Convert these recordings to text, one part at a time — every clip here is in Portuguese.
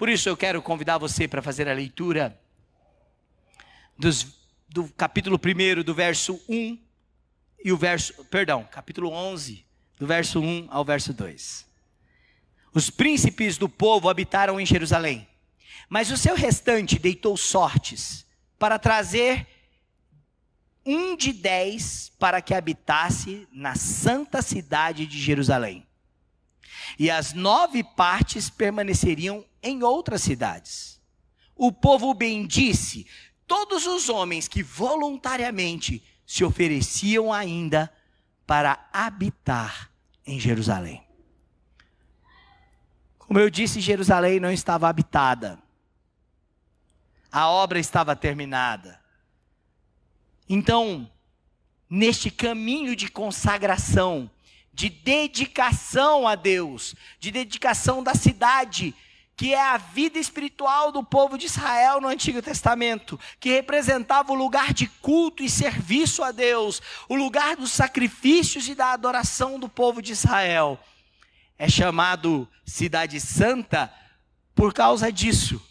Por isso eu quero convidar você para fazer a leitura do capítulo 1, do verso 1 e capítulo 11, do verso 1 ao verso 2. Os príncipes do povo habitaram em Jerusalém, mas o seu restante deitou sortes para trazer 1 de 10 para que habitasse na santa cidade de Jerusalém. E as 9 partes permaneceriam em outras cidades. O povo bendisse todos os homens que voluntariamente se ofereciam ainda para habitar em Jerusalém. Como eu disse, Jerusalém não estava habitada. A obra estava terminada. Então, neste caminho de consagração, de dedicação a Deus, de dedicação da cidade, que é a vida espiritual do povo de Israel no Antigo Testamento, que representava o lugar de culto e serviço a Deus, o lugar dos sacrifícios e da adoração do povo de Israel. É chamado Cidade Santa por causa disso.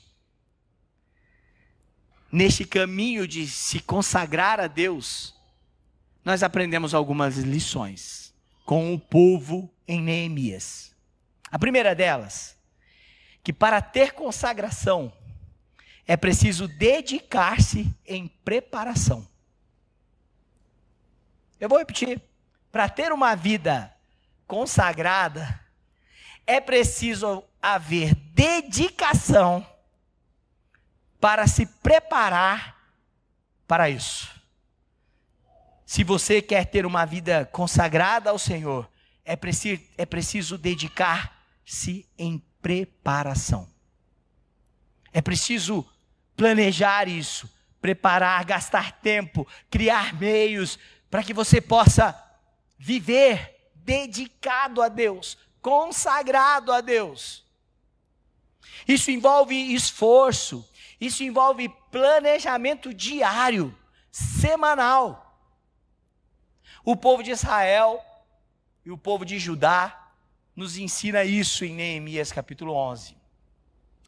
Neste caminho de se consagrar a Deus, nós aprendemos algumas lições com o povo em Neemias. A primeira delas, que para ter consagração, é preciso dedicar-se em preparação. Eu vou repetir. Para ter uma vida consagrada, é preciso haver dedicação para se preparar para isso. Se você quer ter uma vida consagrada ao Senhor, é preciso dedicar-se em preparação. É preciso planejar isso, preparar, gastar tempo, criar meios para que você possa viver dedicado a Deus, consagrado a Deus. Isso envolve esforço, isso envolve planejamento diário, semanal. O povo de Israel e o povo de Judá nos ensina isso em Neemias capítulo 11.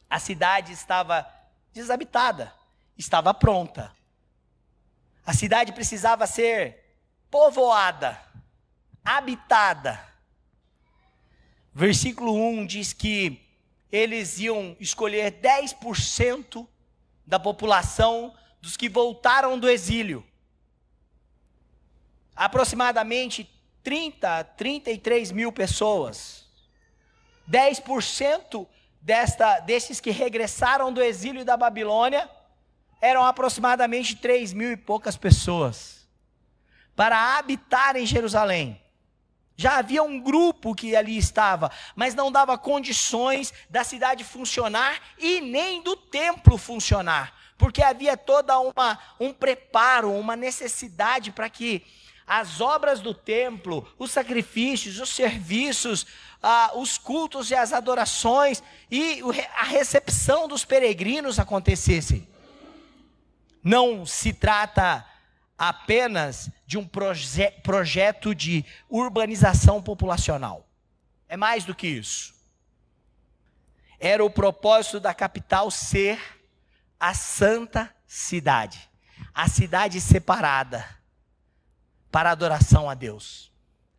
A cidade estava desabitada, estava pronta. A cidade precisava ser povoada, habitada. Versículo 1 diz que eles iam escolher 10% da população dos que voltaram do exílio. Aproximadamente 33 mil pessoas. 10% desses que regressaram do exílio da Babilônia eram aproximadamente 3 mil e poucas pessoas. Para habitar em Jerusalém. Já havia um grupo que ali estava, mas não dava condições da cidade funcionar e nem do templo funcionar. Porque havia toda um preparo, uma necessidade para que as obras do templo, os sacrifícios, os serviços, os cultos e as adorações e a recepção dos peregrinos acontecessem. Não se trata apenas de um projeto de urbanização populacional. É mais do que isso. Era o propósito da capital ser a santa cidade, a cidade separada para adoração a Deus.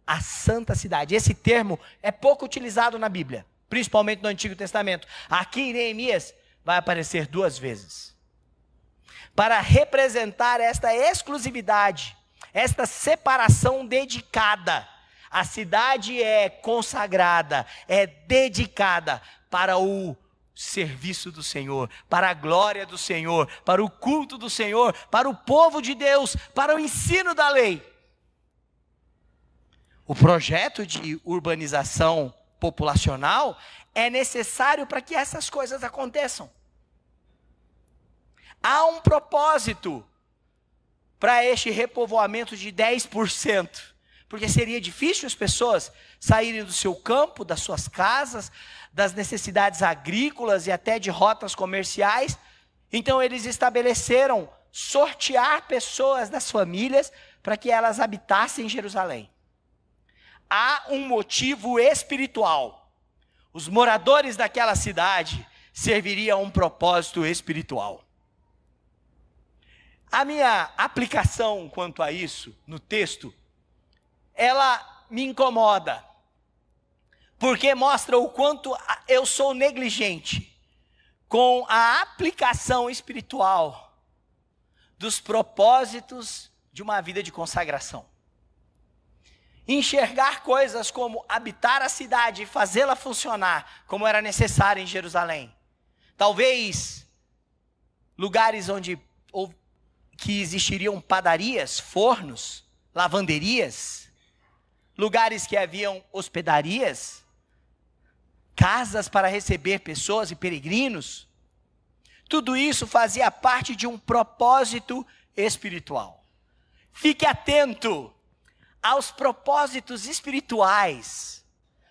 A santa cidade. Esse termo é pouco utilizado na Bíblia, principalmente no Antigo Testamento. Aqui em Neemias vai aparecer 2 vezes. Para representar esta exclusividade, esta separação dedicada. A cidade é consagrada, é dedicada para o serviço do Senhor, para a glória do Senhor, para o culto do Senhor, para o povo de Deus, para o ensino da lei. O projeto de urbanização populacional é necessário para que essas coisas aconteçam. Há um propósito para este repovoamento de 10%, porque seria difícil as pessoas saírem do seu campo, das suas casas, das necessidades agrícolas e até de rotas comerciais. Então eles estabeleceram sortear pessoas das famílias para que elas habitassem em Jerusalém. Há um motivo espiritual. Os moradores daquela cidade serviria a um propósito espiritual. A minha aplicação quanto a isso, no texto, ela me incomoda, porque mostra o quanto eu sou negligente com a aplicação espiritual dos propósitos de uma vida de consagração. Enxergar coisas como habitar a cidade e fazê-la funcionar como era necessário em Jerusalém. Talvez lugares que existiriam padarias, fornos, lavanderias, lugares que haviam hospedarias, casas para receber pessoas e peregrinos. Tudo isso fazia parte de um propósito espiritual. Fique atento aos propósitos espirituais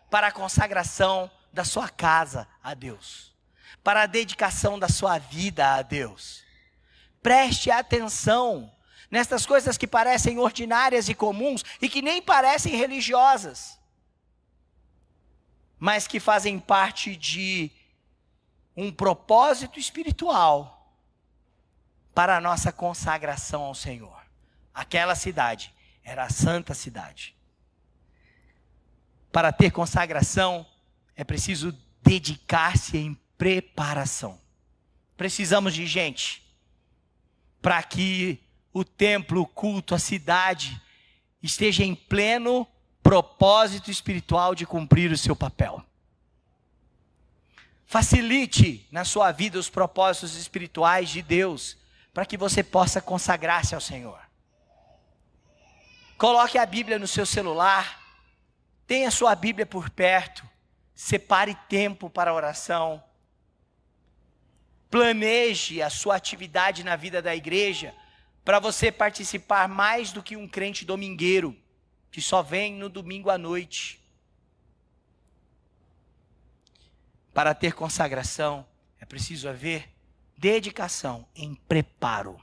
para a consagração da sua casa a Deus, para a dedicação da sua vida a Deus. Preste atenção nestas coisas que parecem ordinárias e comuns e que nem parecem religiosas, mas que fazem parte de um propósito espiritual para a nossa consagração ao Senhor. Aquela cidade era a santa cidade. Para ter consagração, é preciso dedicar-se em preparação. Precisamos de gente para que o templo, o culto, a cidade esteja em pleno propósito espiritual de cumprir o seu papel. Facilite na sua vida os propósitos espirituais de Deus, para que você possa consagrar-se ao Senhor. Coloque a Bíblia no seu celular, tenha sua Bíblia por perto, separe tempo para a oração, planeje a sua atividade na vida da igreja, para você participar mais do que um crente domingueiro, que só vem no domingo à noite. Para ter consagração, é preciso haver dedicação em preparo.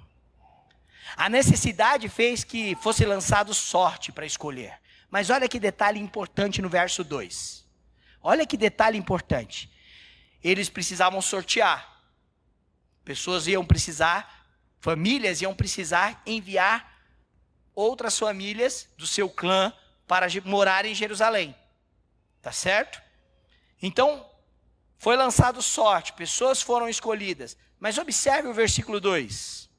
A necessidade fez que fosse lançado sorte para escolher. Mas olha que detalhe importante no verso 2. Olha que detalhe importante. Eles precisavam sortear. Famílias iam precisar enviar outras famílias do seu clã para morar em Jerusalém. Tá certo? Então, foi lançado sorte, pessoas foram escolhidas. Mas observe o versículo 2.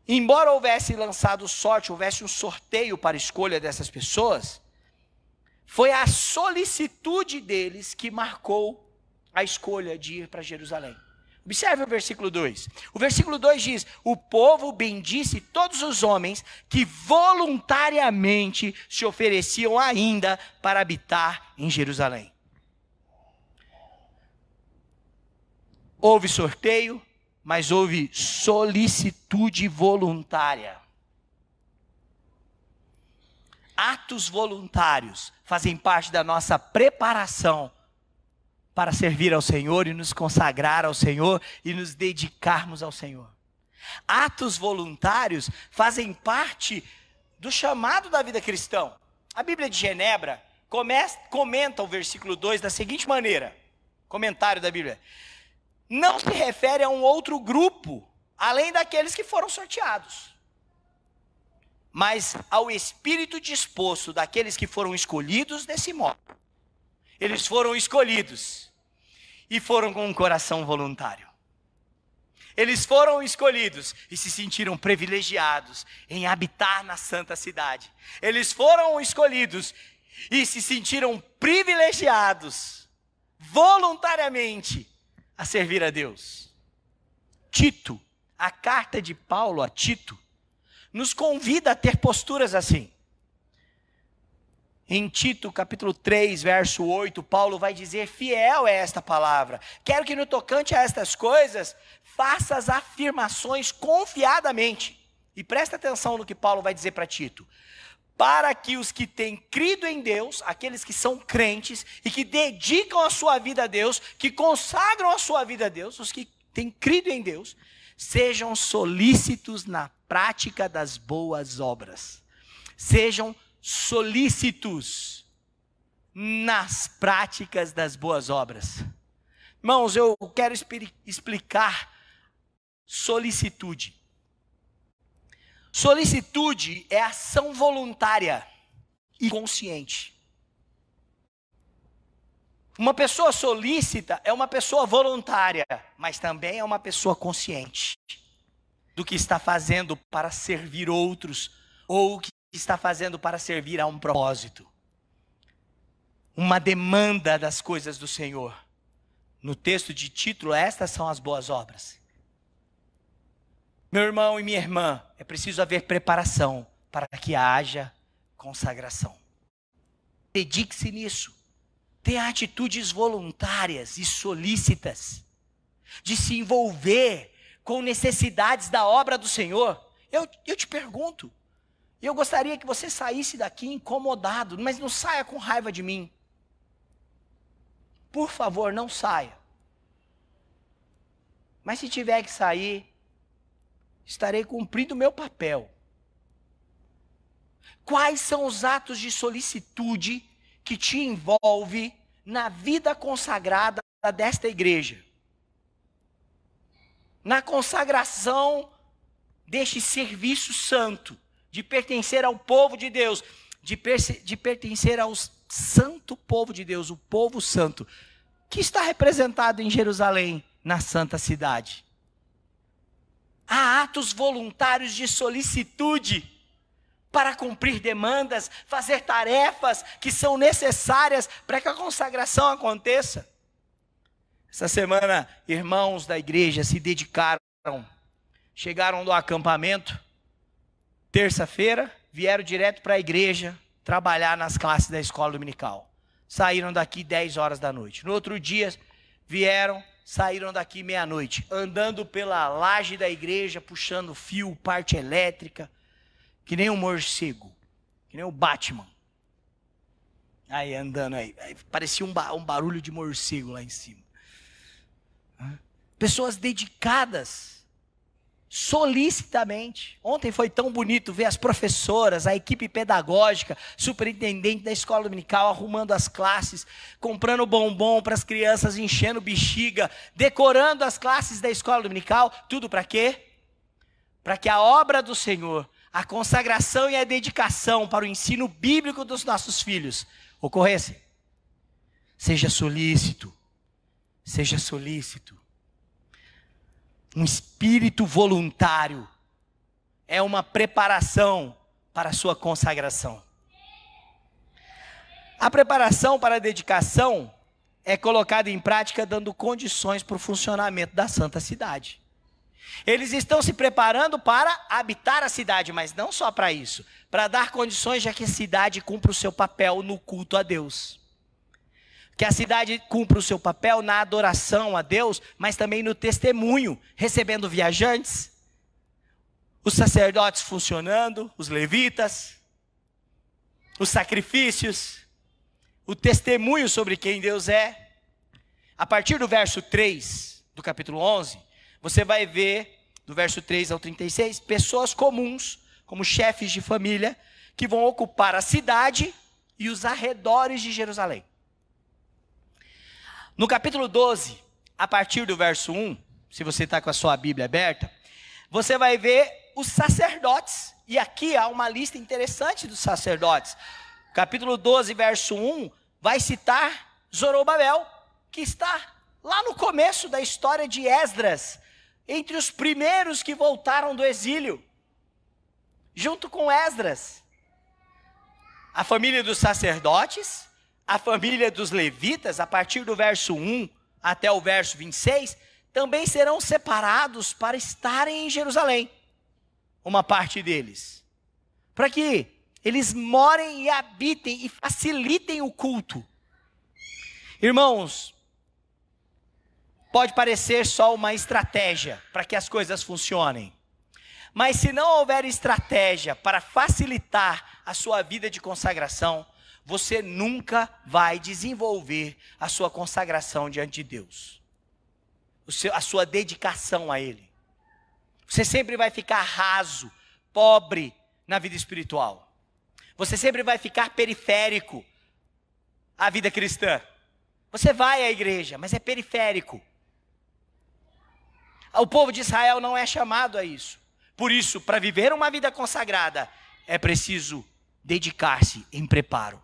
Embora houvesse lançado sorte, houvesse um sorteio para a escolha dessas pessoas, foi a solicitude deles que marcou a escolha de ir para Jerusalém. Observe o versículo 2. O versículo 2 diz: o povo bendisse todos os homens que voluntariamente se ofereciam ainda para habitar em Jerusalém. Houve sorteio, mas houve solicitude voluntária. Atos voluntários fazem parte da nossa preparação para servir ao Senhor e nos consagrar ao Senhor e nos dedicarmos ao Senhor. Atos voluntários fazem parte do chamado da vida cristã. A Bíblia de Genebra comenta o versículo 2 da seguinte maneira, comentário da Bíblia: não se refere a um outro grupo, além daqueles que foram sorteados, mas ao espírito disposto daqueles que foram escolhidos desse modo. Eles foram escolhidos e foram com um coração voluntário. Eles foram escolhidos e se sentiram privilegiados em habitar na santa cidade. Eles foram escolhidos e se sentiram privilegiados voluntariamente a servir a Deus. Tito, a carta de Paulo a Tito, nos convida a ter posturas assim. Em Tito, capítulo 3, verso 8, Paulo vai dizer: fiel é esta palavra. Quero que no tocante a estas coisas, faças afirmações confiadamente. E presta atenção no que Paulo vai dizer para Tito. Para que os que têm crido em Deus, aqueles que são crentes e que dedicam a sua vida a Deus, que consagram a sua vida a Deus, os que têm crido em Deus, sejam solícitos na prática das boas obras. Sejam solícitos nas práticas das boas obras. Irmãos, eu quero explicar solicitude. Solicitude é ação voluntária e consciente. Uma pessoa solícita é uma pessoa voluntária, mas também é uma pessoa consciente do que está fazendo para servir outros, ou o que está fazendo para servir a um propósito. Uma demanda das coisas do Senhor. No texto de título, estas são as boas obras. Meu irmão e minha irmã, é preciso haver preparação para que haja consagração. Dedique-se nisso. Tenha atitudes voluntárias e solícitas de se envolver com necessidades da obra do Senhor. Eu te pergunto, eu gostaria que você saísse daqui incomodado, mas não saia com raiva de mim. Por favor, não saia. Mas se tiver que sair, estarei cumprindo o meu papel. Quais são os atos de solicitude que te envolve na vida consagrada desta igreja? Na consagração deste serviço santo, de pertencer ao povo de Deus, de pertencer ao santo povo de Deus, o povo santo, que está representado em Jerusalém, na santa cidade. Há atos voluntários de solicitude para cumprir demandas, fazer tarefas que são necessárias para que a consagração aconteça. Essa semana, irmãos da igreja se dedicaram, chegaram do acampamento, terça-feira, vieram direto para a igreja, trabalhar nas classes da escola dominical. Saíram daqui 10 horas da noite. No outro dia, vieram, saíram daqui meia-noite, andando pela laje da igreja, puxando fio, parte elétrica, que nem um morcego, que nem o Batman. Aí andando aí parecia um barulho de morcego lá em cima. Pessoas dedicadas, solicitamente. Ontem foi tão bonito ver as professoras, a equipe pedagógica, superintendente da escola dominical arrumando as classes, comprando bombom para as crianças, enchendo bexiga, decorando as classes da escola dominical. Tudo para quê? Para que a obra do Senhor, a consagração e a dedicação para o ensino bíblico dos nossos filhos ocorressem. Seja solícito. Seja solícito. Um espírito voluntário é uma preparação para a sua consagração. A preparação para a dedicação é colocada em prática dando condições para o funcionamento da santa cidade. Eles estão se preparando para habitar a cidade, mas não só para isso, para dar condições de que a cidade cumpra o seu papel no culto a Deus. Que a cidade cumpra o seu papel na adoração a Deus, mas também no testemunho, recebendo viajantes, os sacerdotes funcionando, os levitas, os sacrifícios, o testemunho sobre quem Deus é. A partir do verso 3 do capítulo 11, você vai ver, do verso 3 ao 36, pessoas comuns, como chefes de família, que vão ocupar a cidade e os arredores de Jerusalém. No capítulo 12, a partir do verso 1, se você está com a sua Bíblia aberta, você vai ver os sacerdotes. E aqui há uma lista interessante dos sacerdotes. Capítulo 12, verso 1, vai citar Zorobabel, que está lá no começo da história de Esdras, entre os primeiros que voltaram do exílio, junto com Esdras. A família dos sacerdotes, a família dos levitas, a partir do verso 1 até o verso 26, também serão separados para estarem em Jerusalém. Uma parte deles. Para que eles morem e habitem e facilitem o culto. Irmãos, pode parecer só uma estratégia para que as coisas funcionem. Mas se não houver estratégia para facilitar a sua vida de consagração, você nunca vai desenvolver a sua consagração diante de Deus. A sua dedicação a Ele. Você sempre vai ficar raso, pobre na vida espiritual. Você sempre vai ficar periférico à vida cristã. Você vai à igreja, mas é periférico. O povo de Israel não é chamado a isso. Por isso, para viver uma vida consagrada, é preciso dedicar-se em preparo.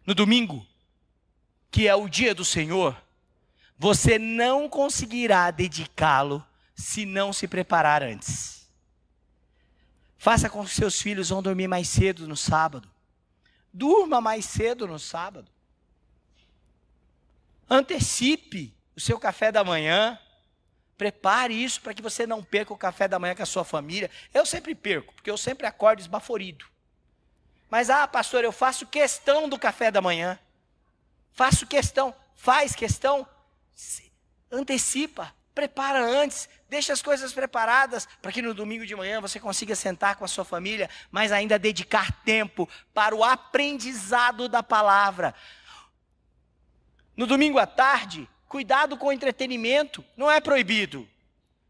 No domingo, que é o dia do Senhor, você não conseguirá dedicá-lo se não se preparar antes. Faça com que seus filhos vão dormir mais cedo no sábado. Durma mais cedo no sábado. Antecipe o seu café da manhã. Prepare isso para que você não perca o café da manhã com a sua família. Eu sempre perco, porque eu sempre acordo esbaforido. Mas, pastor, eu faço questão do café da manhã. Faço questão, faz questão. Antecipa, prepara antes. Deixa as coisas preparadas para que no domingo de manhã você consiga sentar com a sua família, mas ainda dedicar tempo para o aprendizado da palavra. No domingo à tarde, cuidado com o entretenimento, não é proibido.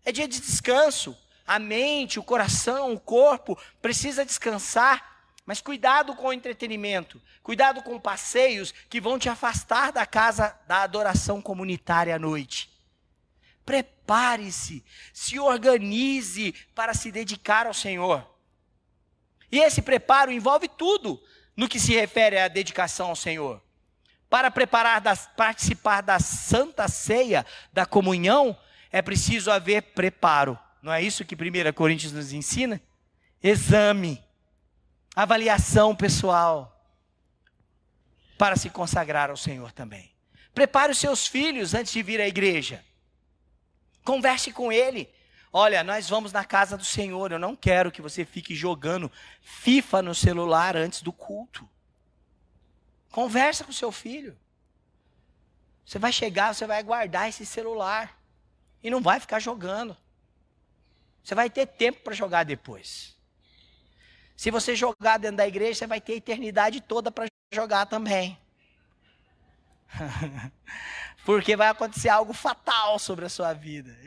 É dia de descanso. A mente, o coração, o corpo precisa descansar. Mas cuidado com o entretenimento. Cuidado com passeios que vão te afastar da casa da adoração comunitária à noite. Prepare-se, se organize para se dedicar ao Senhor. E esse preparo envolve tudo no que se refere à dedicação ao Senhor. Para participar da Santa Ceia, da comunhão, é preciso haver preparo. Não é isso que 1 Coríntios nos ensina? Exame, avaliação pessoal, para se consagrar ao Senhor também. Prepare os seus filhos antes de vir à igreja. Converse com ele. Olha, nós vamos na casa do Senhor, eu não quero que você fique jogando FIFA no celular antes do culto. Conversa com o seu filho. Você vai chegar, você vai guardar esse celular. E não vai ficar jogando. Você vai ter tempo para jogar depois. Se você jogar dentro da igreja, você vai ter a eternidade toda para jogar também. Porque vai acontecer algo fatal sobre a sua vida.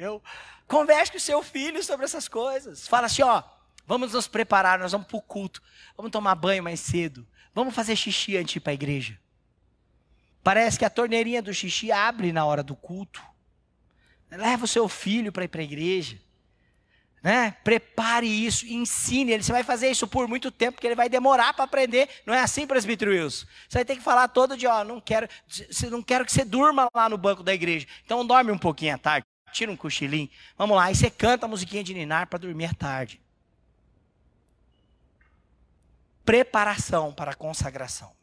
Converse com o seu filho sobre essas coisas. Fala assim, vamos nos preparar, nós vamos para o culto. Vamos tomar banho mais cedo. Vamos fazer xixi antes de ir para a igreja. Parece que a torneirinha do xixi abre na hora do culto. Leva o seu filho para ir para a igreja. Né? Prepare isso, ensine ele. Você vai fazer isso por muito tempo, porque ele vai demorar para aprender. Não é assim, presbítero Wilson? Você vai ter que falar todo dia, não quero que você durma lá no banco da igreja. Então dorme um pouquinho à tarde, tira um cochilinho. Vamos lá, aí você canta a musiquinha de ninar para dormir à tarde. Preparação para a consagração.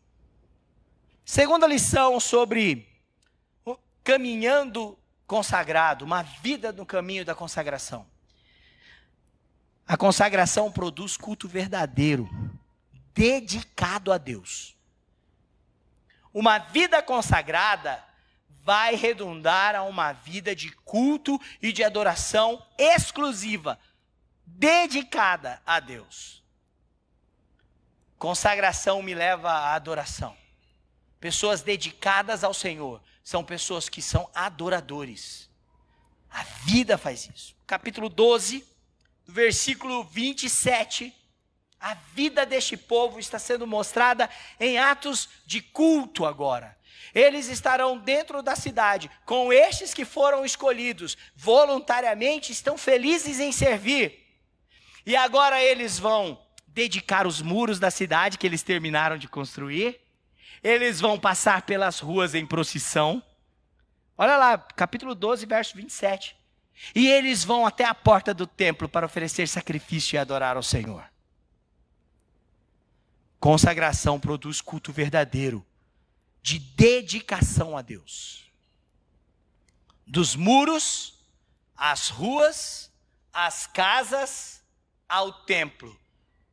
Segunda lição sobre o caminhando consagrado, uma vida no caminho da consagração. A consagração produz culto verdadeiro, dedicado a Deus. Uma vida consagrada vai redundar a uma vida de culto e de adoração exclusiva, dedicada a Deus. Consagração me leva à adoração. Pessoas dedicadas ao Senhor são pessoas que são adoradores. A vida faz isso. Capítulo 12, versículo 27. A vida deste povo está sendo mostrada em atos de culto agora. Eles estarão dentro da cidade com estes que foram escolhidos voluntariamente, estão felizes em servir. E agora eles vão dedicar os muros da cidade que eles terminaram de construir. Eles vão passar pelas ruas em procissão. Olha lá, capítulo 12, verso 27. E eles vão até a porta do templo para oferecer sacrifício e adorar ao Senhor. Consagração produz culto verdadeiro, de dedicação a Deus. Dos muros, às ruas, às casas, ao templo.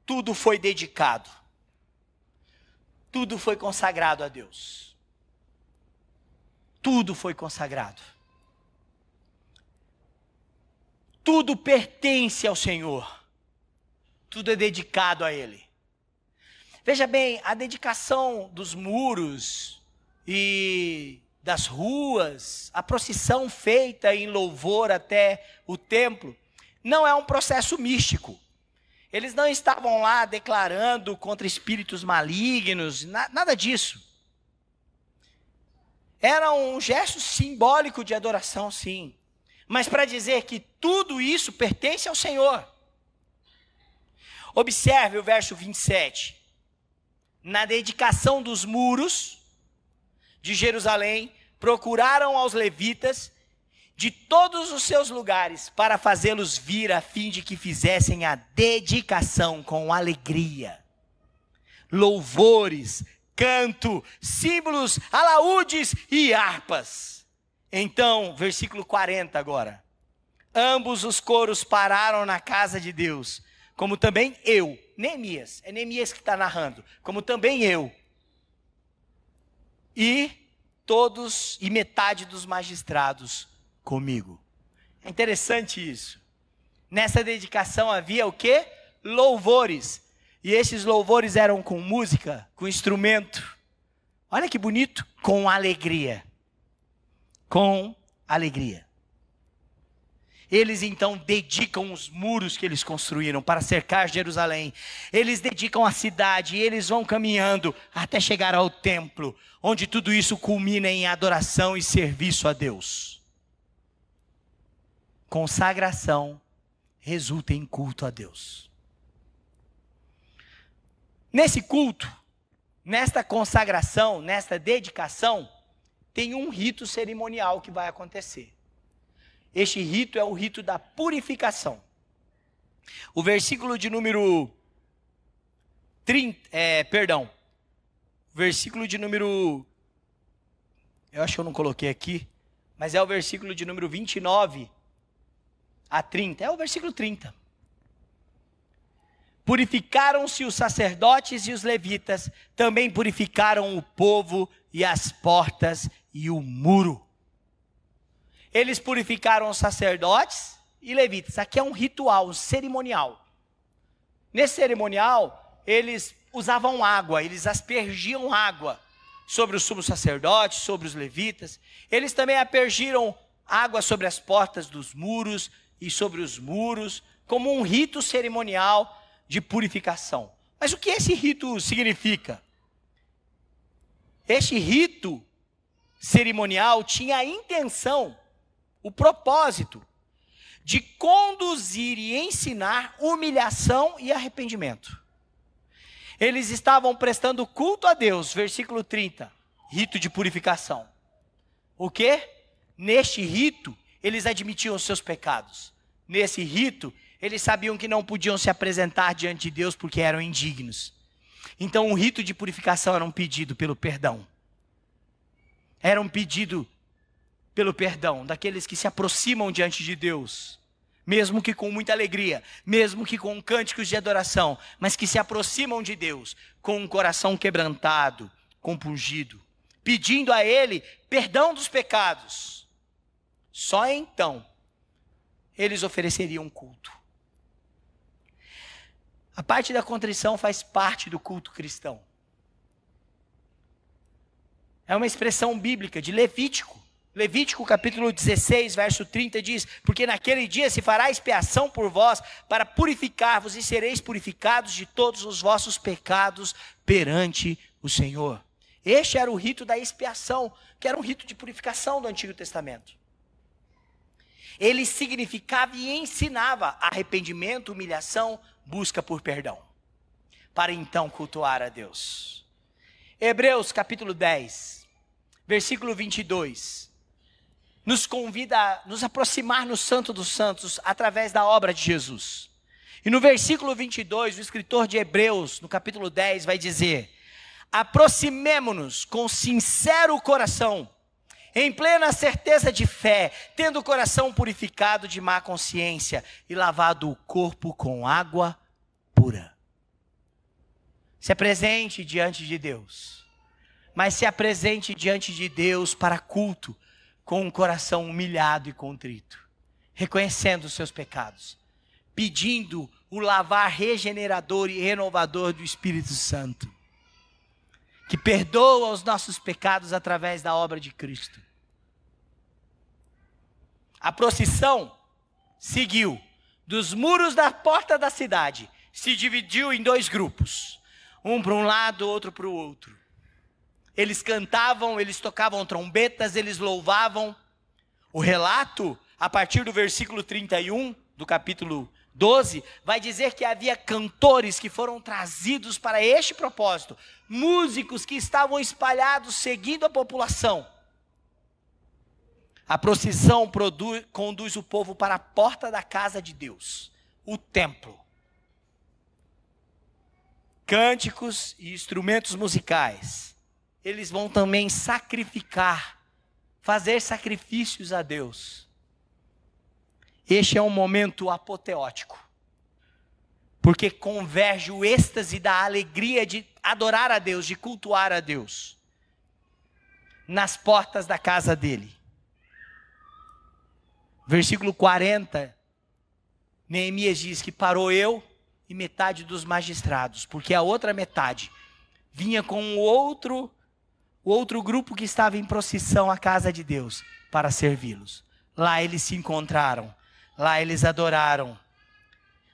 Tudo foi dedicado. Tudo foi consagrado a Deus. Tudo foi consagrado. Tudo pertence ao Senhor. Tudo é dedicado a Ele. Veja bem, a dedicação dos muros e das ruas, a procissão feita em louvor até o templo, não é um processo místico. Eles não estavam lá declarando contra espíritos malignos, nada disso. Era um gesto simbólico de adoração, sim. Mas para dizer que tudo isso pertence ao Senhor. Observe o verso 27. Na dedicação dos muros de Jerusalém, procuraram aos levitas de todos os seus lugares para fazê-los vir a fim de que fizessem a dedicação com alegria, louvores, canto, símbolos, alaúdes e harpas. Então, versículo 40 agora. Ambos os coros pararam na casa de Deus, como também eu, Neemias, é Neemias que está narrando, como também eu, e metade dos magistrados comigo. É interessante isso. Nessa dedicação havia o quê? Louvores. E esses louvores eram com música, com instrumento. Olha que bonito. Com alegria. Com alegria. Eles então dedicam os muros que eles construíram para cercar Jerusalém. Eles dedicam a cidade e eles vão caminhando até chegar ao templo, onde tudo isso culmina em adoração e serviço a Deus. Consagração resulta em culto a Deus. Nesse culto, nesta consagração, nesta dedicação, tem um rito cerimonial que vai acontecer. Este rito é o rito da purificação. O versículo de número 30, versículo de número, eu acho que eu não coloquei aqui, mas é o versículo de número 29 a 30, é o versículo 30. Purificaram-se os sacerdotes e os levitas, também purificaram o povo e as portas e o muro. Eles purificaram os sacerdotes e levitas. Aqui é um ritual, um cerimonial. Nesse cerimonial, eles usavam água, eles aspergiam água sobre os sumos sacerdotes, sobre os levitas. Eles também aspergiram água sobre as portas dos muros e sobre os muros, como um rito cerimonial de purificação. Mas o que esse rito significa? Este rito cerimonial tinha a intenção, o propósito de conduzir e ensinar humilhação e arrependimento. Eles estavam prestando culto a Deus, versículo 30, rito de purificação. O quê? Neste rito, eles admitiam os seus pecados. Nesse rito, eles sabiam que não podiam se apresentar diante de Deus porque eram indignos. Então, o rito de purificação era um pedido pelo perdão. Era um pedido pelo perdão daqueles que se aproximam diante de Deus, mesmo que com muita alegria, mesmo que com cânticos de adoração, mas que se aproximam de Deus com um coração quebrantado, compungido, pedindo a Ele perdão dos pecados. Só então eles ofereceriam culto. A parte da contrição faz parte do culto cristão. É uma expressão bíblica de Levítico. Levítico capítulo 16, verso 30 diz: porque naquele dia se fará expiação por vós, para purificar-vos, e sereis purificados de todos os vossos pecados perante o Senhor. Este era o rito da expiação, que era um rito de purificação do Antigo Testamento. Ele significava e ensinava arrependimento, humilhação, busca por perdão, para então cultuar a Deus. Hebreus capítulo 10, versículo 22, nos convida a nos aproximar no Santo dos Santos através da obra de Jesus. E no versículo 22, o escritor de Hebreus, no capítulo 10, vai dizer: aproximemo-nos com sincero coração, em plena certeza de fé, tendo o coração purificado de má consciência e lavado o corpo com água pura. Se apresente diante de Deus, mas se apresente diante de Deus para culto, com um coração humilhado e contrito, reconhecendo os seus pecados, pedindo o lavar regenerador e renovador do Espírito Santo, que perdoa os nossos pecados através da obra de Cristo. A procissão seguiu dos muros da porta da cidade, se dividiu em dois grupos, um para um lado, outro para o outro. Eles cantavam, eles tocavam trombetas, eles louvavam. O relato, a partir do versículo 31 do capítulo 12, vai dizer que havia cantores que foram trazidos para este propósito, músicos que estavam espalhados seguindo a população. A procissão conduz o povo para a porta da casa de Deus, o templo. Cânticos e instrumentos musicais, eles vão também sacrificar, fazer sacrifícios a Deus. Este é um momento apoteótico, porque converge o êxtase da alegria de adorar a Deus, de cultuar a Deus, nas portas da casa dele. Versículo 40, Neemias diz que parou eu e metade dos magistrados, porque a outra metade vinha com o outro grupo que estava em procissão à casa de Deus para servi-los. Lá eles se encontraram, lá eles adoraram,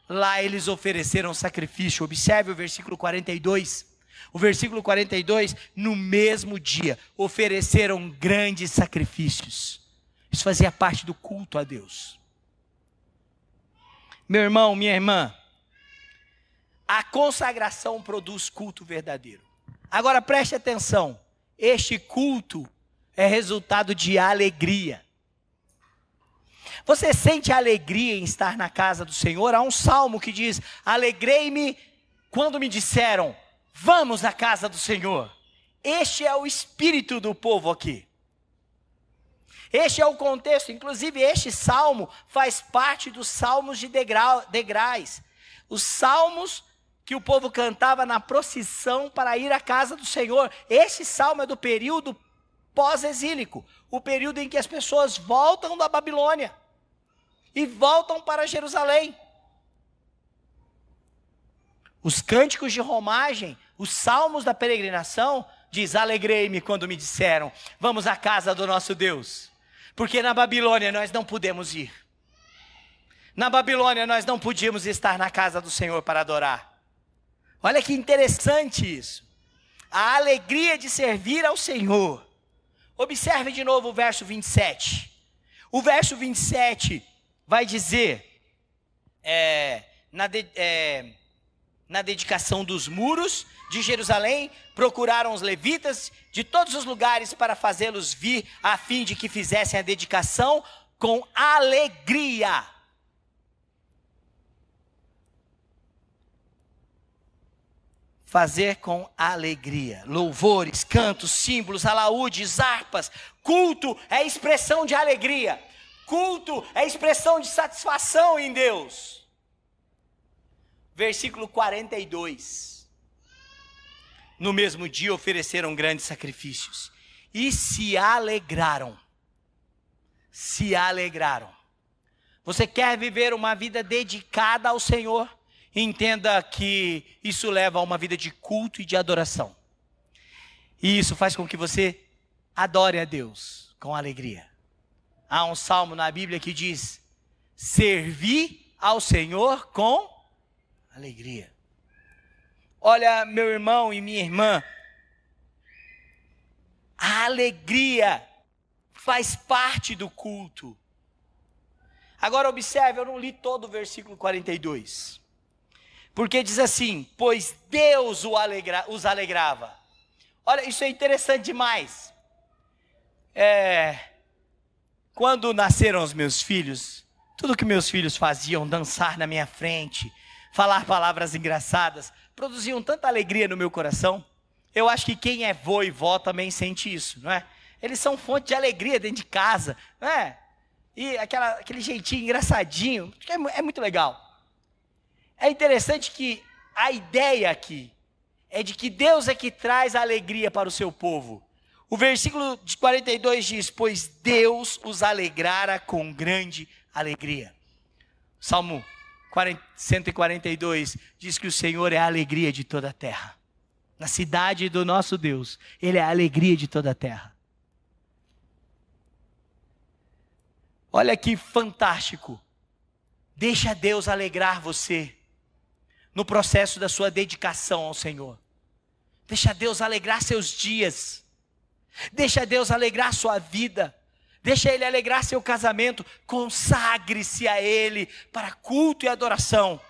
lá eles ofereceram sacrifício. Observe o versículo 42. O versículo 42, no mesmo dia, ofereceram grandes sacrifícios. Isso fazia parte do culto a Deus. Meu irmão, minha irmã, a consagração produz culto verdadeiro. Agora preste atenção, este culto é resultado de alegria. Você sente alegria em estar na casa do Senhor? Há um salmo que diz: alegrei-me quando me disseram, vamos à casa do Senhor. Este é o espírito do povo aqui. Este é o contexto, inclusive este salmo faz parte dos salmos de degraus. Os salmos que o povo cantava na procissão para ir à casa do Senhor. Este salmo é do período pós-exílico, o período em que as pessoas voltam da Babilônia e voltam para Jerusalém. Os cânticos de romagem, os salmos da peregrinação, diz: alegrei-me quando me disseram, vamos à casa do nosso Deus. Porque na Babilônia nós não pudemos ir. Na Babilônia nós não podíamos estar na casa do Senhor para adorar. Olha que interessante isso. A alegria de servir ao Senhor. Observe de novo o verso 27. O verso 27 vai dizer, na dedicação dos muros de Jerusalém, procuraram os levitas de todos os lugares para fazê-los vir, a fim de que fizessem a dedicação com alegria. Fazer com alegria, louvores, cantos, símbolos, alaúdes, harpas. Culto é expressão de alegria. Culto é expressão de satisfação em Deus. Versículo 42. No mesmo dia ofereceram grandes sacrifícios e se alegraram. Se alegraram. Você quer viver uma vida dedicada ao Senhor? Entenda que isso leva a uma vida de culto e de adoração. E isso faz com que você adore a Deus com alegria. Há um salmo na Bíblia que diz: servi ao Senhor com alegria. Olha, meu irmão e minha irmã, a alegria faz parte do culto. Agora observe, eu não li todo o versículo 42. Porque diz assim: pois Deus os alegrava. Olha, isso é interessante demais. Quando nasceram os meus filhos, tudo que meus filhos faziam, dançar na minha frente, falar palavras engraçadas, produziam tanta alegria no meu coração. Eu acho que quem é vô e vó também sente isso, não é? Eles são fonte de alegria dentro de casa, não é? E aquele jeitinho engraçadinho, é muito legal. É interessante que a ideia aqui é de que Deus é que traz a alegria para o seu povo. O versículo de 42 diz: pois Deus os alegrara com grande alegria. Salmo 142 diz que o Senhor é a alegria de toda a terra. Na cidade do nosso Deus, Ele é a alegria de toda a terra. Olha que fantástico. Deixa Deus alegrar você no processo da sua dedicação ao Senhor. Deixa Deus alegrar seus dias. Deixa Deus alegrar sua vida. Deixa Ele alegrar seu casamento. Consagre-se a Ele para culto e adoração.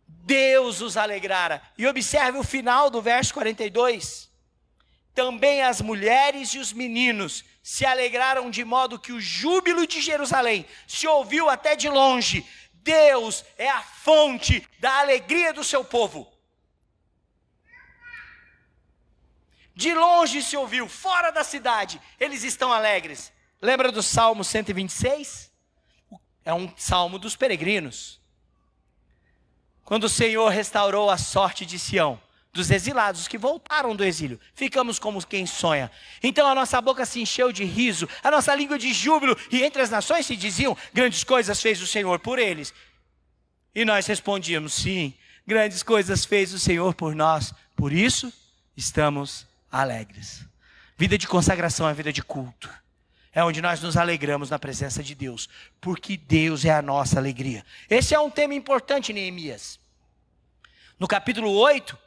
Deus os alegrara. E observe o final do verso 42. Também as mulheres e os meninos se alegraram de modo que o júbilo de Jerusalém se ouviu até de longe. Deus é a fonte da alegria do seu povo. De longe se ouviu, fora da cidade, eles estão alegres. Lembra do Salmo 126? É um salmo dos peregrinos. Quando o Senhor restaurou a sorte de Sião, dos exilados que voltaram do exílio, ficamos como quem sonha. Então a nossa boca se encheu de riso, a nossa língua de júbilo, e entre as nações se diziam: grandes coisas fez o Senhor por eles. E nós respondíamos: sim, grandes coisas fez o Senhor por nós, por isso estamos alegres. Vida de consagração é vida de culto. É onde nós nos alegramos na presença de Deus, porque Deus é a nossa alegria. Esse é um tema importante em Neemias. No capítulo 8,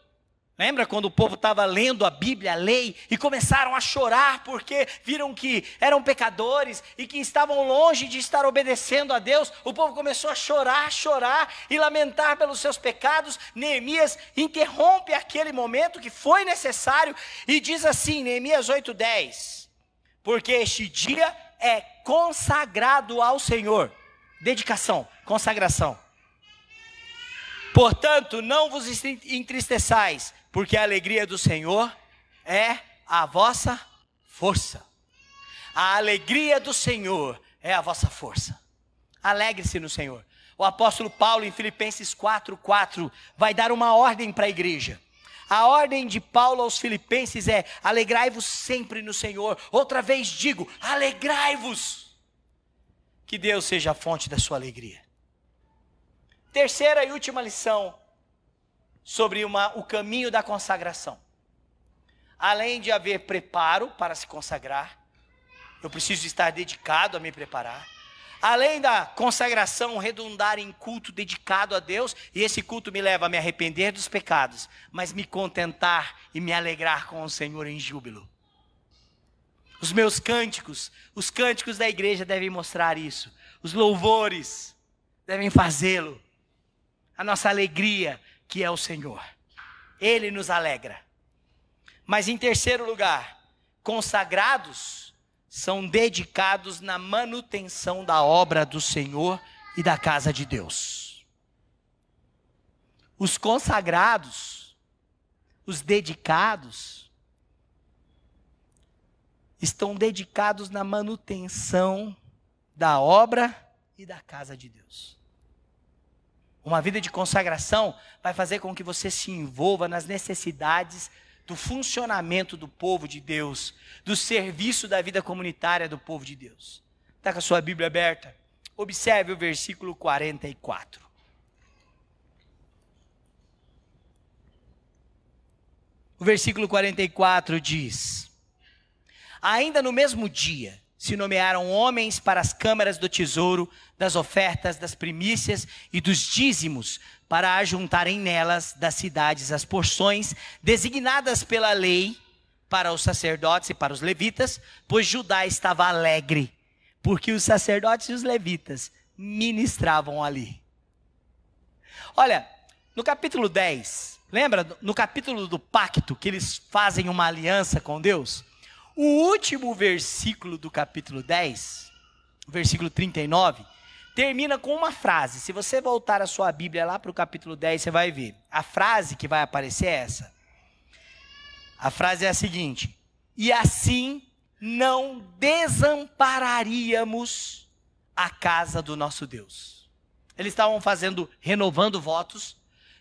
lembra quando o povo estava lendo a Bíblia, a lei, e começaram a chorar porque viram que eram pecadores e que estavam longe de estar obedecendo a Deus? O povo começou a chorar e lamentar pelos seus pecados. Neemias interrompe aquele momento que foi necessário e diz assim, Neemias 8:10: porque este dia é consagrado ao Senhor. Dedicação, consagração. Portanto, não vos entristeçais, porque a alegria do Senhor é a vossa força. A alegria do Senhor é a vossa força. Alegre-se no Senhor. O apóstolo Paulo, em Filipenses 4:4, vai dar uma ordem para a igreja. A ordem de Paulo aos filipenses é: alegrai-vos sempre no Senhor. Outra vez digo, alegrai-vos. Que Deus seja a fonte da sua alegria. Terceira e última lição sobre o caminho da consagração. Além de haver preparo para se consagrar, eu preciso estar dedicado a me preparar. Além da consagração redundar em culto dedicado a Deus, e esse culto me leva a me arrepender dos pecados, mas me contentar e me alegrar com o Senhor em júbilo. Os meus cânticos, os cânticos da igreja devem mostrar isso. Os louvores devem fazê-lo. A nossa alegria, que é o Senhor. Ele nos alegra. Mas em terceiro lugar, consagrados são dedicados na manutenção da obra do Senhor e da casa de Deus. Os consagrados, os dedicados, estão dedicados na manutenção da obra e da casa de Deus. Uma vida de consagração vai fazer com que você se envolva nas necessidades do funcionamento do povo de Deus, do serviço da vida comunitária do povo de Deus. Está com a sua Bíblia aberta? Observe o versículo 44. O versículo 44 diz: ainda no mesmo dia se nomearam homens para as câmaras do tesouro, das ofertas, das primícias e dos dízimos, para ajuntarem nelas das cidades as porções designadas pela lei para os sacerdotes e para os levitas, pois Judá estava alegre, porque os sacerdotes e os levitas ministravam ali. Olha, no capítulo 10, lembra no capítulo do pacto, que eles fazem uma aliança com Deus? O último versículo do capítulo 10, versículo 39, termina com uma frase. Se você voltar a sua Bíblia lá para o capítulo 10, você vai ver. A frase que vai aparecer é essa. A frase é a seguinte: e assim não desampararíamos a casa do nosso Deus. Eles estavam renovando votos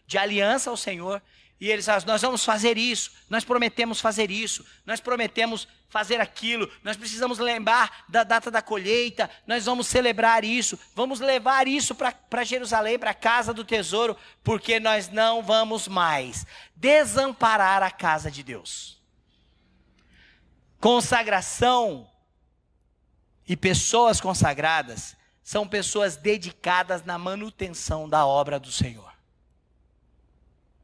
de aliança ao Senhor. E eles falaram: nós vamos fazer isso, nós prometemos fazer isso, nós prometemos fazer aquilo, nós precisamos lembrar da data da colheita, nós vamos celebrar isso, vamos levar isso para Jerusalém, para a casa do tesouro, porque nós não vamos mais desamparar a casa de Deus. Consagração e pessoas consagradas são pessoas dedicadas na manutenção da obra do Senhor.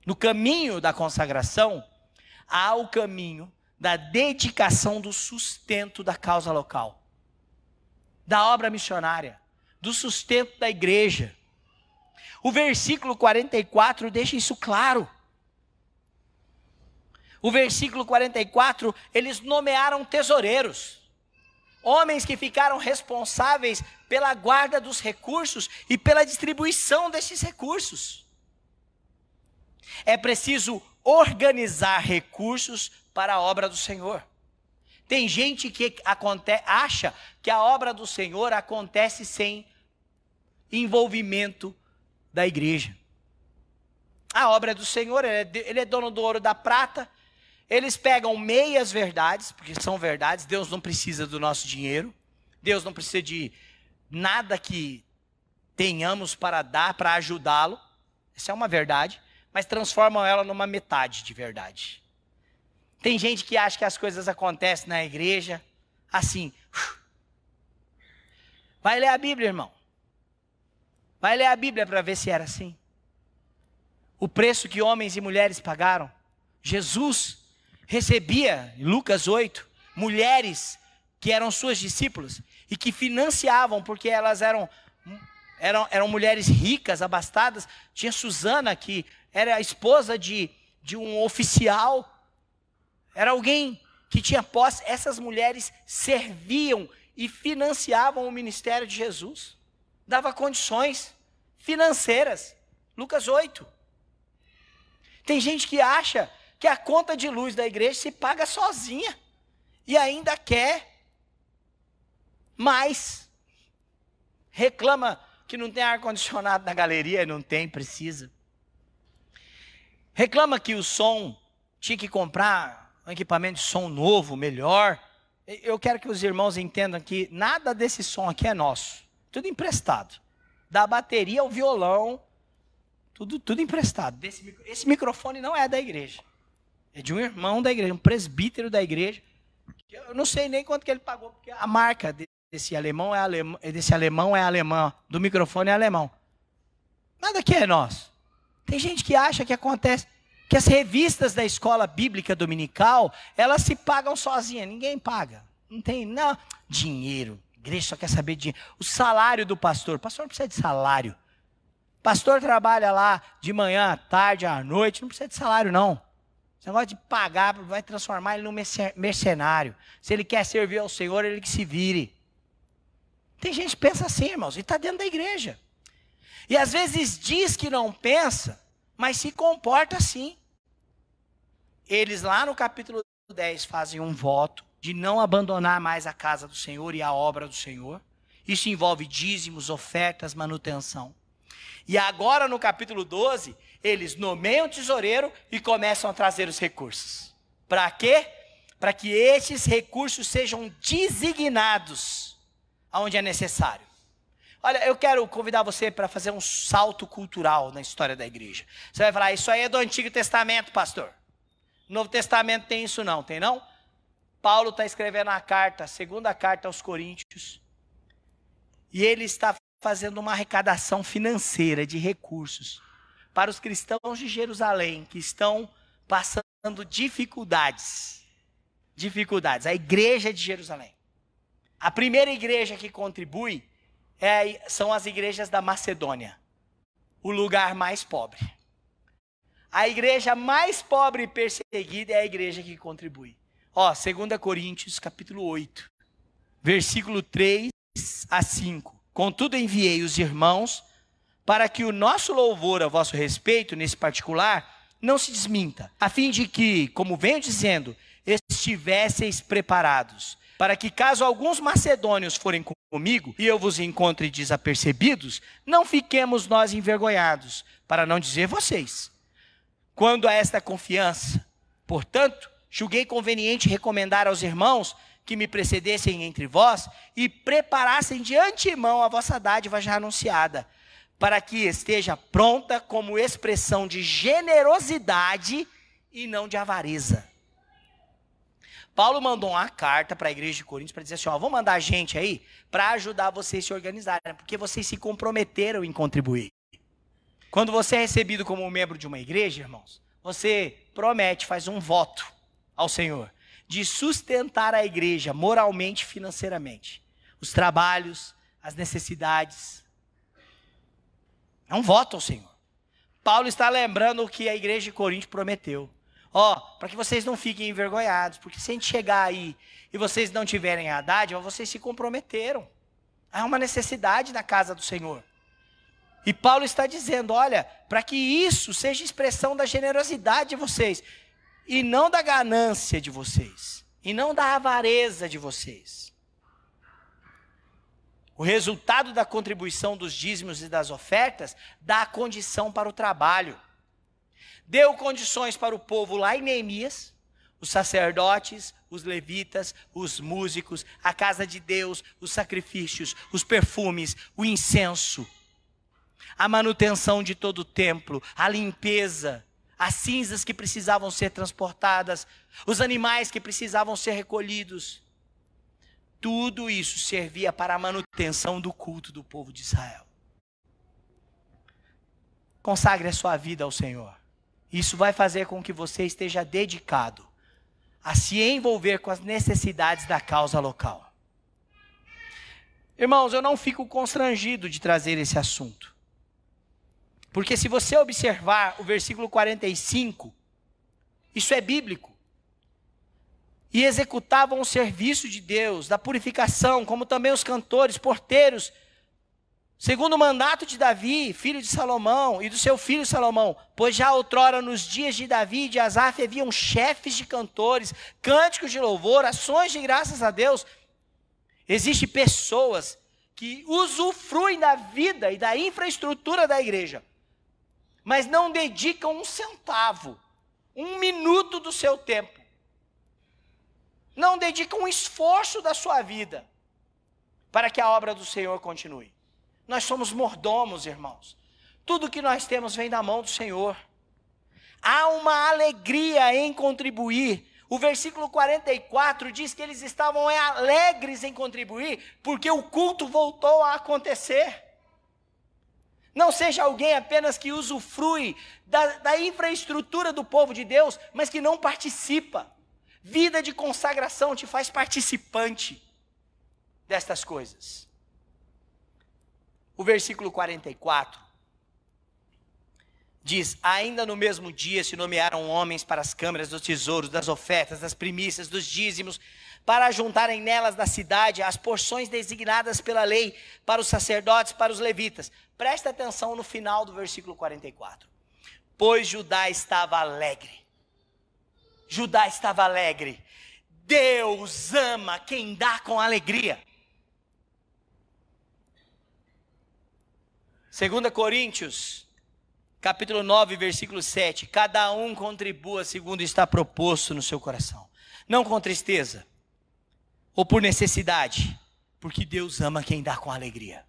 No caminho da consagração, há o caminho da dedicação do sustento da causa local, da obra missionária, do sustento da igreja. O versículo 44 deixa isso claro. O versículo 44, eles nomearam tesoureiros, homens que ficaram responsáveis pela guarda dos recursos e pela distribuição desses recursos. É preciso organizar recursos para a obra do Senhor. Tem gente que acha que a obra do Senhor acontece sem envolvimento da igreja. A obra do Senhor, ele é dono do ouro e da prata. Eles pegam meias verdades, porque são verdades. Deus não precisa do nosso dinheiro. Deus não precisa de nada que tenhamos para dar, para ajudá-lo. Essa é uma verdade. Mas transformam ela numa metade de verdade. Tem gente que acha que as coisas acontecem na igreja assim. Vai ler a Bíblia, irmão. Vai ler a Bíblia para ver se era assim. O preço que homens e mulheres pagaram. Jesus recebia, em Lucas 8, mulheres que eram suas discípulas e que financiavam, porque elas eram mulheres ricas, abastadas. Tinha Susana, que era a esposa de um oficial. Era alguém que tinha posse. Essas mulheres serviam e financiavam o ministério de Jesus. Dava condições financeiras. Lucas 8. Tem gente que acha que a conta de luz da igreja se paga sozinha. E ainda quer mais. Reclama que não tem ar-condicionado na galeria. Não tem, precisa. Reclama que o som tinha que comprar um equipamento de som novo, melhor. Eu quero que os irmãos entendam que nada desse som aqui é nosso. Tudo emprestado. Da bateria ao violão, tudo emprestado. Esse microfone não é da igreja. É de um irmão da igreja, um presbítero da igreja. Eu não sei nem quanto que ele pagou, porque a marca desse alemão é alemã, do microfone é alemão. Nada aqui é nosso. Tem gente que acha que acontece, que as revistas da escola bíblica dominical, elas se pagam sozinhas. Ninguém paga. Não tem dinheiro. A igreja só quer saber de dinheiro. O salário do pastor. O pastor não precisa de salário. O pastor trabalha lá de manhã, à tarde, à noite. Não precisa de salário, não. Esse negócio de pagar vai transformar ele num mercenário. Se ele quer servir ao Senhor, ele que se vire. Tem gente que pensa assim, irmãos, e está dentro da igreja. E às vezes diz que não pensa, mas se comporta assim. Eles lá no capítulo 10 fazem um voto de não abandonar mais a casa do Senhor e a obra do Senhor. Isso envolve dízimos, ofertas, manutenção. E agora no capítulo 12, eles nomeiam o tesoureiro e começam a trazer os recursos. Para quê? Para que esses recursos sejam designados aonde é necessário. Olha, eu quero convidar você para fazer um salto cultural na história da igreja. Você vai falar, isso aí é do Antigo Testamento, pastor. No Novo Testamento tem isso não, tem não? Paulo está escrevendo a carta, a segunda carta aos Coríntios. E ele está fazendo uma arrecadação financeira de recursos para os cristãos de Jerusalém que estão passando dificuldades. A igreja de Jerusalém. A primeira igreja que contribui são as igrejas da Macedônia, o lugar mais pobre. A igreja mais pobre e perseguida é a igreja que contribui. 2 Coríntios capítulo 8, versículo 3 a 5. Contudo enviei os irmãos para que o nosso louvor a vosso respeito, nesse particular, não se desminta, a fim de que, como venho dizendo, estivesseis preparados, para que caso alguns macedônios forem comigo, e eu vos encontre desapercebidos, não fiquemos nós envergonhados, para não dizer vocês. Quando a esta confiança, portanto, julguei conveniente recomendar aos irmãos que me precedessem entre vós e preparassem de antemão a vossa dádiva já anunciada, para que esteja pronta como expressão de generosidade e não de avareza. Paulo mandou uma carta para a igreja de Coríntios para dizer assim, vou mandar gente aí para ajudar vocês a se organizarem, porque vocês se comprometeram em contribuir. Quando você é recebido como membro de uma igreja, irmãos, você promete, faz um voto ao Senhor, de sustentar a igreja moralmente e financeiramente. Os trabalhos, as necessidades. É um voto ao Senhor. Paulo está lembrando o que a igreja de Corinto prometeu. Para que vocês não fiquem envergonhados, porque se a gente chegar aí e vocês não tiverem a dádiva, vocês se comprometeram. Há uma necessidade na casa do Senhor. E Paulo está dizendo, olha, para que isso seja expressão da generosidade de vocês, e não da ganância de vocês, e não da avareza de vocês. O resultado da contribuição dos dízimos e das ofertas dá condição para o trabalho. Deu condições para o povo lá em Neemias, os sacerdotes, os levitas, os músicos, a casa de Deus, os sacrifícios, os perfumes, o incenso, a manutenção de todo o templo, a limpeza, as cinzas que precisavam ser transportadas, os animais que precisavam ser recolhidos. Tudo isso servia para a manutenção do culto do povo de Israel. Consagre a sua vida ao Senhor. Isso vai fazer com que você esteja dedicado a se envolver com as necessidades da causa local. Irmãos, eu não fico constrangido de trazer esse assunto. Porque se você observar o versículo 45, isso é bíblico. E executavam o serviço de Deus, da purificação, como também os cantores, porteiros, segundo o mandato de Davi, filho de Salomão, e do seu filho Salomão. Pois já outrora, nos dias de Davi e de Asaf, haviam chefes de cantores, cânticos de louvor, ações de graças a Deus. Existem pessoas que usufruem da vida e da infraestrutura da igreja, mas não dedicam um centavo, um minuto do seu tempo. Não dedicam um esforço da sua vida para que a obra do Senhor continue. Nós somos mordomos, irmãos. Tudo que nós temos vem da mão do Senhor. Há uma alegria em contribuir. O versículo 44 diz que eles estavam alegres em contribuir, porque o culto voltou a acontecer. Não seja alguém apenas que usufrui da infraestrutura do povo de Deus, mas que não participa. Vida de consagração te faz participante destas coisas. O versículo 44 diz: ainda no mesmo dia se nomearam homens para as câmaras dos tesouros, das ofertas, das primícias, dos dízimos, para juntarem nelas da cidade as porções designadas pela lei para os sacerdotes, para os levitas. Presta atenção no final do versículo 44. Pois Judá estava alegre. Judá estava alegre. Deus ama quem dá com alegria. 2 Coríntios, capítulo 9, versículo 7. Cada um contribua segundo está proposto no seu coração. Não com tristeza, ou por necessidade, porque Deus ama quem dá com alegria.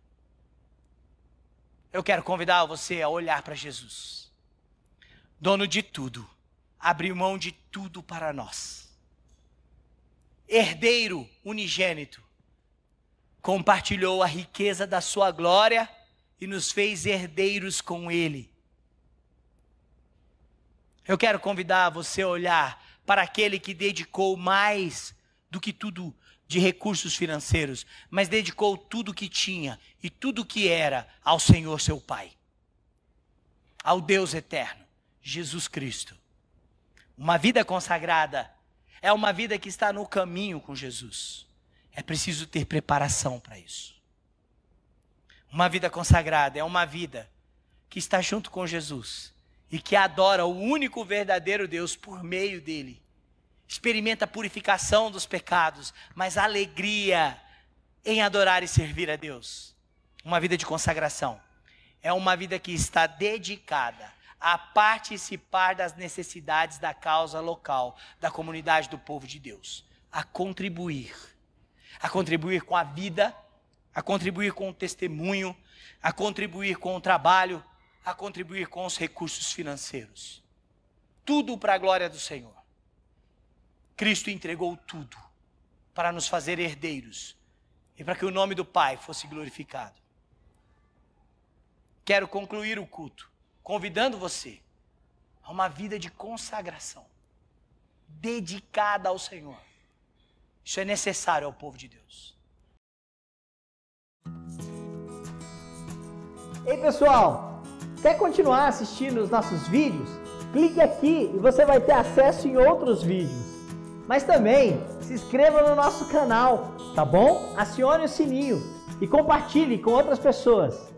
Eu quero convidar você a olhar para Jesus, dono de tudo, abriu mão de tudo para nós. Herdeiro unigênito, compartilhou a riqueza da sua glória e nos fez herdeiros com Ele. Eu quero convidar você a olhar para aquele que dedicou mais do que tudo de recursos financeiros, mas dedicou tudo que tinha e tudo que era ao Senhor seu Pai, ao Deus eterno, Jesus Cristo. Uma vida consagrada é uma vida que está no caminho com Jesus. É preciso ter preparação para isso. Uma vida consagrada é uma vida que está junto com Jesus e que adora o único verdadeiro Deus por meio dele. Experimenta a purificação dos pecados, mas alegria em adorar e servir a Deus. Uma vida de consagração é uma vida que está dedicada a participar das necessidades da causa local, da comunidade do povo de Deus, a contribuir com a vida, a contribuir com o testemunho, a contribuir com o trabalho, a contribuir com os recursos financeiros. Tudo para a glória do Senhor. Cristo entregou tudo para nos fazer herdeiros e para que o nome do Pai fosse glorificado. Quero concluir o culto convidando você a uma vida de consagração, dedicada ao Senhor. Isso é necessário ao povo de Deus. Ei pessoal, quer continuar assistindo os nossos vídeos? Clique aqui e você vai ter acesso em outros vídeos. Mas também se inscreva no nosso canal, tá bom? Acione o sininho e compartilhe com outras pessoas.